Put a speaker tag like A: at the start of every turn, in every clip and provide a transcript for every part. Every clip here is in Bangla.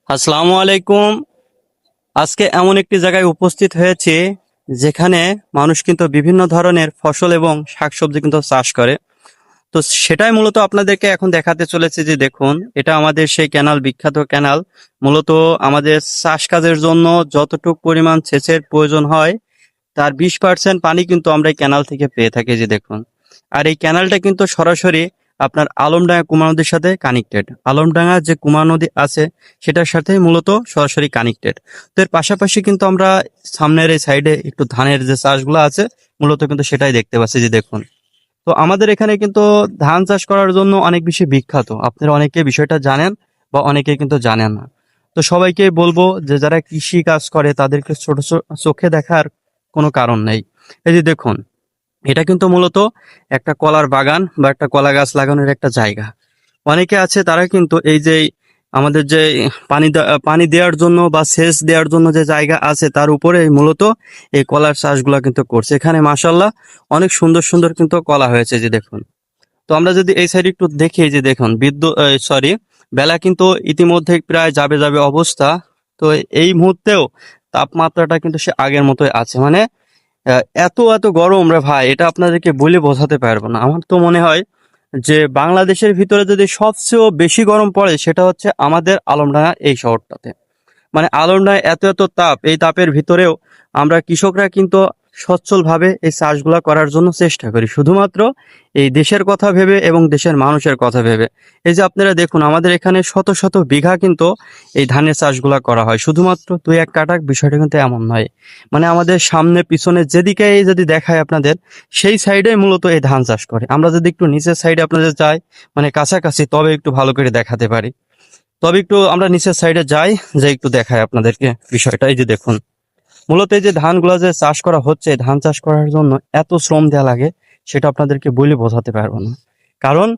A: আসসালামু আলাইকুম। আজকে এমন একটি জায়গায় উপস্থিত হয়েছে যেখানে মানুষ কিন্তু বিভিন্ন ধরনের ফসল এবং শাকসবজি কিন্তু চাষ করে। তো সেটাই মূলত আপনাদেরকে এখন দেখাতে চলেছে যে দেখুন, এটা আমাদের সেই ক্যানাল, বিখ্যাত ক্যানাল। মূলত আমাদের চাষ কাজের জন্য যতটুকু পরিমাণ সেচের প্রয়োজন হয় তার 20% পানি কিন্তু আমরা এই ক্যানাল থেকে পেয়ে থাকি, যে দেখুন। আর এই ক্যানালটা কিন্তু সরাসরি আপনার আলমডাঙ্গা কুমা নদীর সাথে কানেক্টেড। আলমডাঙ্গা যে কুমা নদী আছে সেটার সাথে মূলত সরাসরি কানেক্টেড। তো এর পাশাপাশি কিন্তু আমরা সামনের এই সাইডে একটু ধানের যে চাষগুলো আছে মূলত কিন্তু সেটাই দেখতে পাচ্ছি, যে দেখুন। তো আমাদের এখানে কিন্তু ধান চাষ করার জন্য অনেক বেশি বিখ্যাত। আপনারা অনেকে বিষয়টা জানেন বা অনেকে কিন্তু জানেন না। তো সবাইকে বলবো যে যারা কৃষি কাজ করে তাদেরকে ছোট চোখে দেখার কোনো কারণ নেই। এই যে দেখুন, এটা কিন্তু মূলত একটা কলার বাগান বা একটা কলা গাছ লাগানোর একটা জায়গা। অনেকে আছে তারা কিন্তু এই যে আমাদের যে পানি দেওয়ার জন্য বা সেচ দেওয়ার জন্য যে জায়গা আছে তার উপরে মূলত এই কলার চাষগুলা কিন্তু করছে। এখানে মাশাল্লাহ অনেক সুন্দর সুন্দর কিন্তু কলা হয়েছে, যে দেখুন। তো আমরা যদি এই সাইড একটু দেখি, যে দেখুন বিদ্যুৎ, সরি, বেলা কিন্তু ইতিমধ্যে প্রায় যাবে যাবে অবস্থা। তো এই মুহূর্তেও তাপমাত্রাটা কিন্তু সে আগের মতোই আছে। মানে এত এত গরম রে ভাই, এটা আপনাদেরকে বলে বোঝাতে পারবো না। আমার তো মনে হয় যে বাংলাদেশের ভিতরে যদি সবচেয়ে বেশি গরম পড়ে সেটা হচ্ছে আমাদের আলমডাঙ্গা এই শহরটাতে। মানে আলোর এত এত তাপ, এই তাপের ভিতরেও আমরা কৃষকরা কিন্তু সচ্ছলভাবে এই চাষগুলা করার জন্য চেষ্টা করি, শুধুমাত্র এই দেশের কথা ভেবে এবং দেশের মানুষের কথা ভেবে। এই যে আপনারা দেখুন, আমাদের এখানে শত শত বিঘা কিন্তু এই ধানের চাষগুলা করা হয়, শুধুমাত্র দুই এক কাটা। বিষয়টা কিন্তু এমন নয়। মানে আমাদের সামনে পিছনে যেদিকে যদি দেখায় আপনাদের, সেই সাইডে মূলত এই ধান চাষ করে। আমরা যদি একটু নিচের সাইডে আপনাদের যাই, মানে কাছাকাছি, তবে একটু ভালো করে দেখাতে পারি। তবে একটু আমরা নিচের সাইডে যাই, যে একটু দেখাই আপনাদেরকে বিষয়টা। এই যে দেখুন, মূলত এই যে ধানগুলো যে চাষ করা হচ্ছে, ধান চাষ করার জন্য এত শ্রম দেওয়া লাগে সেটা আপনাদেরকে বলে বোঝাতে পারবো না। কারণ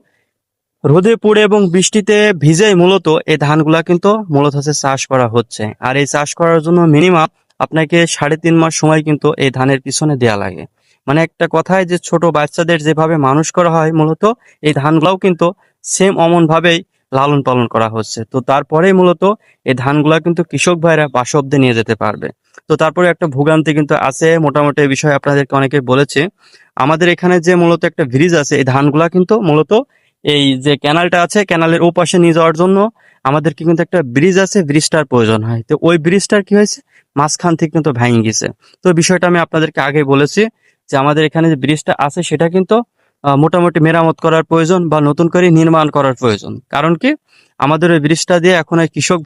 A: রোদে পুড়ে এবং বৃষ্টিতে ভিজেই মূলত এই ধানগুলা কিন্তু মূলত হচ্ছে চাষ করা হচ্ছে। আর এই চাষ করার জন্য মিনিমাম আপনাকে 3.5 মাস সময় কিন্তু এই ধানের পিছনে দেয়া লাগে। মানে একটা কথায় যে ছোট বাচ্চাদের যেভাবে মানুষ করা হয়, মূলত এই ধানগুলাও কিন্তু সেম অমন ভাবেই লালন পালন করা হচ্ছে। তো তারপরেই মূলত এই ধানগুলা কিন্তু কৃষক ভাইরা বাসা অব্দি নিয়ে যেতে পারবে। তো তারপরে একটা ভোগান্তি কিন্তু আছে, মোটামুটি এই বিষয়ে আপনাদেরকে অনেকে বলেছে। আমাদের এখানে যে মূলত একটা ব্রিজ আছে, এই ধানগুলা কিন্তু মূলত এই যে ক্যানালটা আছে, ক্যানালের ওপাশে নিয়ে যাওয়ার জন্য আমাদেরকে কিন্তু একটা ব্রিজ আছে, ব্রিজটার প্রয়োজন হয়। তো ওই ব্রিজটার কি হয়েছে, মাঝখান থেকে কিন্তু ভেঙে গেছে। তো বিষয়টা আমি আপনাদেরকে আগে বলেছি যে আমাদের এখানে যে ব্রিজটা আছে সেটা কিন্তু মোটামুটি মেরামত করার প্রয়োজন বা নতুন করে নির্মাণ করার প্রয়োজন। কারণ কি, আমাদের ওই ব্রিজটা দিয়ে এখন আর কৃষক